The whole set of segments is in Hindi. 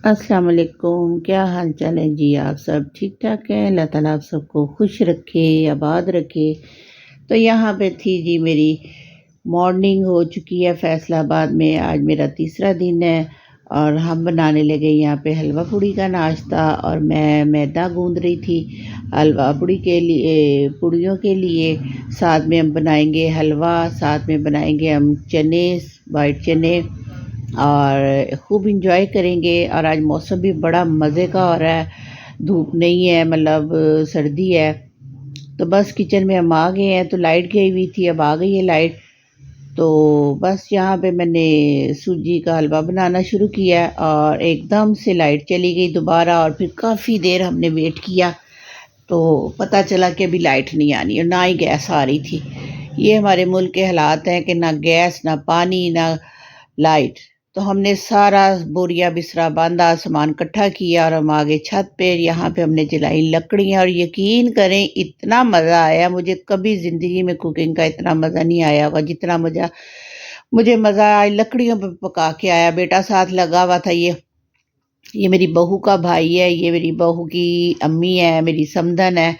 अस्सलाम वालेकुम। क्या हाल चाल है जी? आप सब ठीक ठाक हैं? अल्लाह ताला आप सबको खुश रखे, आबाद रखे। तो यहाँ पे थी जी मेरी मॉर्निंग हो चुकी है फैसलाबाद में। आज मेरा तीसरा दिन है और हम बनाने लगे यहाँ पे हलवा पूड़ी का नाश्ता। और मैं मैदा गूंद रही थी हलवा पूड़ी के लिए, पूड़ियों के लिए। साथ में हम बनाएंगे हलवा, साथ में बनाएंगे हम चने, वाइट चने, और खूब इंजॉय करेंगे। और आज मौसम भी बड़ा मज़े का हो रहा है, धूप नहीं है, मतलब सर्दी है। तो बस किचन में हम आ गए हैं। तो लाइट गई हुई थी, अब आ गई है लाइट। तो बस यहाँ पे मैंने सूजी का हलवा बनाना शुरू किया और एकदम से लाइट चली गई दोबारा। और फिर काफ़ी देर हमने वेट किया तो पता चला कि अभी लाइट नहीं आनी और ना ही गैस आ रही थी। ये हमारे मुल्क के हालात हैं कि ना गैस, ना पानी, ना लाइट। तो हमने सारा बोरिया बिस्तरा बांधा, सामान इकट्ठा किया और हम आ गए छत पे। यहाँ पे हमने जलाई लकड़ियाँ और यकीन करें इतना मज़ा आया। मुझे कभी ज़िंदगी में कुकिंग का इतना मज़ा नहीं आया होगा जितना मज़ा मुझे मज़ा आज लकड़ियों पे पका के आया। बेटा साथ लगा हुआ था। ये मेरी बहू का भाई है, ये मेरी बहू की अम्मी है, मेरी समधन है।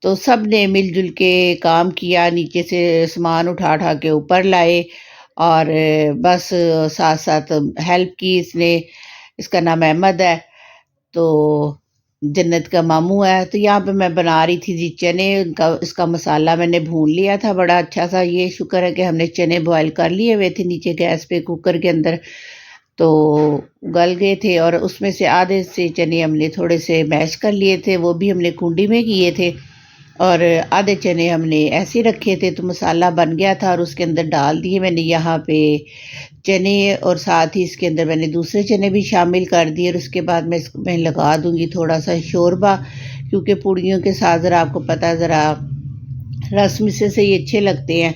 तो सब ने मिलजुल के काम किया, नीचे से सामान उठा उठा के ऊपर लाए। और बस साथ साथ हेल्प की इसने। इसका नाम अहमद है। तो जन्नत का मामू है। तो यहाँ पे मैं बना रही थी जी चने। उनका इसका मसाला मैंने भून लिया था बड़ा अच्छा सा। ये शुक्र है कि हमने चने बॉयल कर लिए हुए थे नीचे गैस पे कुकर के अंदर। तो गल गए थे और उसमें से आधे से चने हमने थोड़े से मैश कर लिए थे, वो भी हमने कुंडी में किए थे। और आधे चने हमने ऐसे ही रखे थे। तो मसाला बन गया था और उसके अंदर डाल दिए मैंने यहाँ पे चने। और साथ ही इसके अंदर मैंने दूसरे चने भी शामिल कर दिए। और उसके बाद मैं लगा दूंगी थोड़ा सा शोरबा, क्योंकि पूड़ियों के साथ ज़रा आपको पता है ज़रा रस मिसे से ये अच्छे लगते हैं।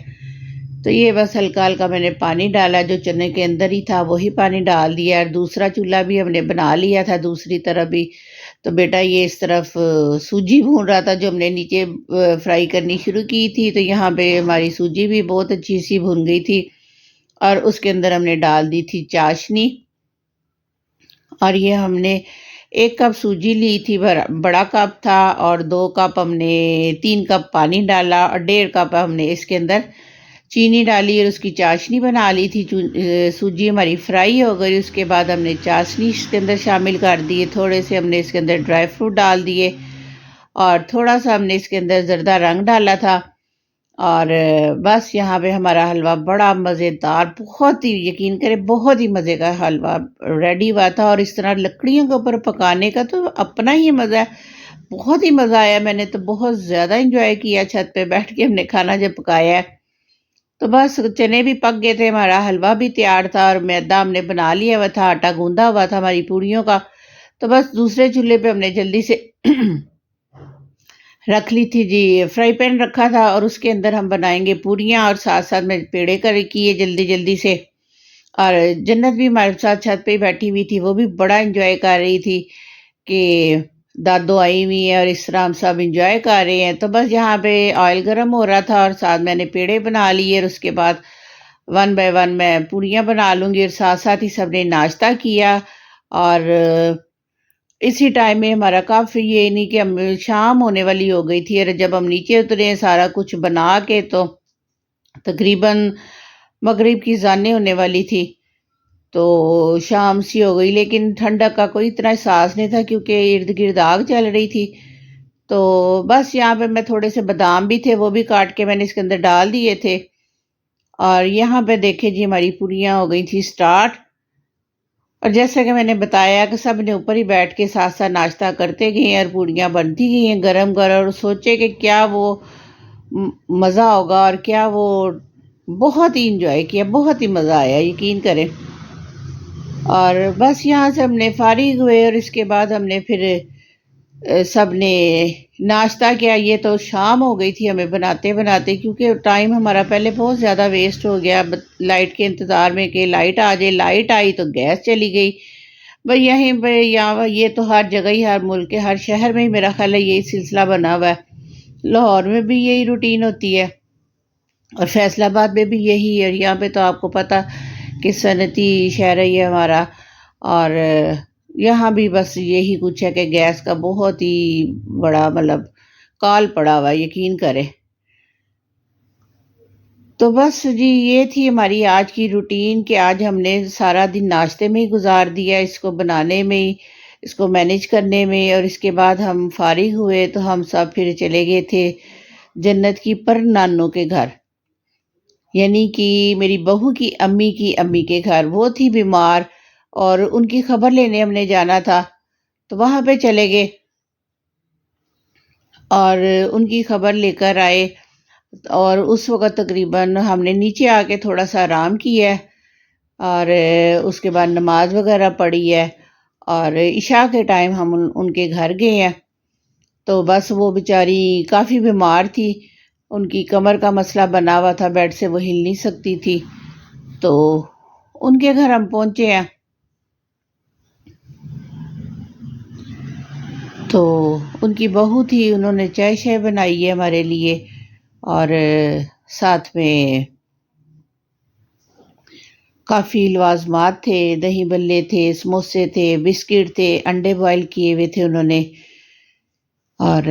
तो ये बस हल्का हल्का मैंने पानी डाला, जो चने के अंदर ही था वही पानी डाल दिया। और दूसरा चूल्हा भी हमने बना लिया था दूसरी तरफ भी। तो बेटा ये इस तरफ सूजी भून रहा था जो हमने नीचे फ्राई करनी शुरू की थी। तो यहाँ पे हमारी सूजी भी बहुत अच्छी सी भुन गई थी। और उसके अंदर हमने डाल दी थी चाशनी। और ये हमने 1 कप सूजी ली थी, बड़ा कप था। और 2 कप हमने 3 कप पानी डाला और 1.5 कप हमने इसके अंदर चीनी डाली और उसकी चाशनी बना ली थी। सूजी हमारी फ्राई हो गई। उसके बाद हमने चाशनी इसके अंदर शामिल कर दी। थोड़े से हमने इसके अंदर ड्राई फ्रूट डाल दिए और थोड़ा सा हमने इसके अंदर ज़रदा रंग डाला था। और बस यहाँ पे हमारा हलवा बड़ा मज़ेदार, बहुत ही यकीन करें बहुत ही मज़े का हलवा रेडी हुआ था। और इस तरह लकड़ियों के ऊपर पकाने का तो अपना ही मज़ा है। बहुत ही मज़ा आया, मैंने तो बहुत ज़्यादा इंजॉय किया छत पे बैठ के हमने खाना जब पकाया है। तो बस चने भी पक गए थे, हमारा हलवा भी तैयार था और मैदा हमने बना लिया हुआ था, आटा गूंदा हुआ था हमारी पूड़ियों का। तो बस दूसरे चूल्हे पे हमने जल्दी से रख ली थी जी, फ्राई पैन रखा था और उसके अंदर हम बनाएंगे पूड़ियाँ। और साथ साथ में पेड़े कर किए जल्दी जल्दी से। और जन्नत भी हमारे साथ छत पे ही बैठी हुई थी, वो भी बड़ा इंजॉय कर रही थी कि दादो आई हुई है और इस तरह हम सब इंजॉय कर रहे हैं। तो बस यहाँ पे ऑयल गर्म हो रहा था और साथ मैंने पेड़े बना लिए। और उसके बाद वन बाय वन मैं पूड़ियाँ बना लूँगी और साथ साथ ही सबने नाश्ता किया। और इसी टाइम में हमारा काफ़ी ये नहीं कि हम शाम होने वाली हो गई थी। और जब हम नीचे उतरे सारा कुछ बना के तो तकरीबन मगरिब की ज़ानें होने वाली थी। तो शाम सी हो गई, लेकिन ठंडक का कोई इतना एहसास नहीं था क्योंकि इर्द गिर्द आग चल रही थी। तो बस यहाँ पे मैं थोड़े से बादाम भी थे, वो भी काट के मैंने इसके अंदर डाल दिए थे। और यहाँ पे देखे जी हमारी पूड़ियाँ हो गई थी स्टार्ट। और जैसा कि मैंने बताया कि सब ने ऊपर ही बैठ के साथ साथ नाश्ता करते गए हैं और पूड़ियाँ बनती गई हैं गरम गरम। और सोचे कि क्या वो मज़ा होगा और क्या वो, बहुत ही इंजॉय किया, बहुत ही मज़ा आया यकीन करें। और बस यहाँ से हमने फारिग हुए और इसके बाद हमने फिर सब ने नाश्ता किया। ये तो शाम हो गई थी हमें बनाते बनाते, क्योंकि टाइम हमारा पहले बहुत ज़्यादा वेस्ट हो गया लाइट के इंतज़ार में कि लाइट आ जाए। लाइट आई तो गैस चली गई। भाई यहीं पे यहाँ ये तो हर जगह ही, हर मुल्क के हर शहर में ही मेरा ख्याल है यही सिलसिला बना हुआ है। लाहौर में भी यही रूटीन होती है और फैसलाबाद में भी यही है। और यहाँ पे तो आपको पता कि सनती शहर है ये हमारा। और यहाँ भी बस यही कुछ है कि गैस का बहुत ही बड़ा मतलब काल पड़ा हुआ है, यकीन करें। तो बस जी ये थी हमारी आज की रूटीन कि आज हमने सारा दिन नाश्ते में ही गुजार दिया, इसको बनाने में ही, इसको मैनेज करने में, और इसके बाद हम फारिग हुए तो हम सब फिर चले गए थे जन्नत की पर नानों के घर, यानी कि मेरी बहू की अम्मी के घर। वो थी बीमार और उनकी खबर लेने हमने जाना था, तो वहाँ पे चले गए और उनकी खबर लेकर आए। और उस वक़्त तकरीबन हमने नीचे आके थोड़ा-सा आराम किया है और उसके बाद नमाज़ वग़ैरह पढ़ी है और इशा के टाइम हम उनके घर गए हैं। तो बस वो बेचारी काफ़ी बीमार थी, उनकी कमर का मसला बना हुआ था, बेड से वो हिल नहीं सकती थी। तो उनके घर हम पहुँचे हैं। तो उनकी बहू थी, उन्होंने चाय-शाय बनाई है हमारे लिए और साथ में काफ़ी लवाज़मात थे, दही बल्ले थे, समोसे थे, बिस्किट थे, अंडे बॉयल किए हुए थे उन्होंने और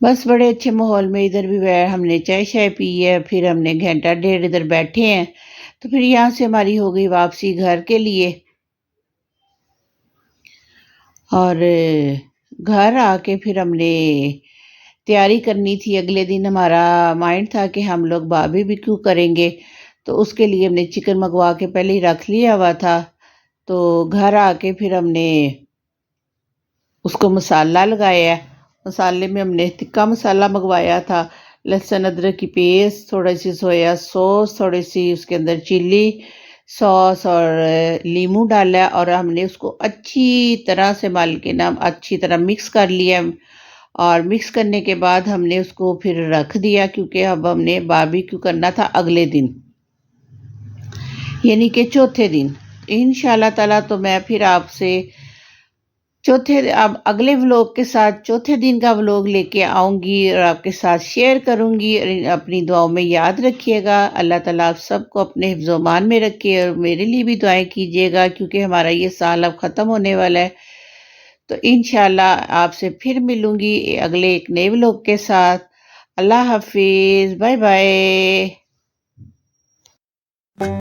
बस बड़े अच्छे माहौल में इधर भी हमने चाय-शाय पी है, फिर हमने घंटा डेढ़ इधर बैठे हैं, तो फिर यहाँ से हमारी हो गई वापसी घर के लिए। और घर आके फिर हमने तैयारी करनी थी, अगले दिन हमारा माइंड था कि हम लोग बारबेक्यू करेंगे, तो उसके लिए हमने चिकन मँगवा के पहले ही रख लिया हुआ था। तो घर आके फिर हमने उसको मसाला लगाया, मसाले में हमने तिक्का मसाला मँगवाया था, लहसुन अदरक की पेस्ट, थोड़ी-सी सोया सॉस, थोड़ी-सी उसके अंदर चिली सॉस और लीमू डाला और हमने उसको अच्छी तरह से मल के ना अच्छी तरह मिक्स कर लिया और मिक्स करने के बाद हमने उसको फिर रख दिया क्योंकि अब हमने बारबेक्यू करना था अगले दिन, यानी कि चौथे दिन। इंशाल्लाह ताला तो मैं फिर आपसे अब अगले व्लॉग के साथ चौथे दिन का व्लॉग लेके आऊँगी और आपके साथ शेयर करूँगी और अपनी दुआओं में याद रखिएगा। अल्लाह ताला आप सबको अपने हिफ्ज़-ओ-मान में रखे और मेरे लिए भी दुआएँ कीजिएगा क्योंकि हमारा ये साल अब ख़त्म होने वाला है। तो इंशाल्लाह आपसे फिर मिलूँगी अगले एक नए व्लॉग के साथ। अल्लाह हाफ़िज़, बाय बाय।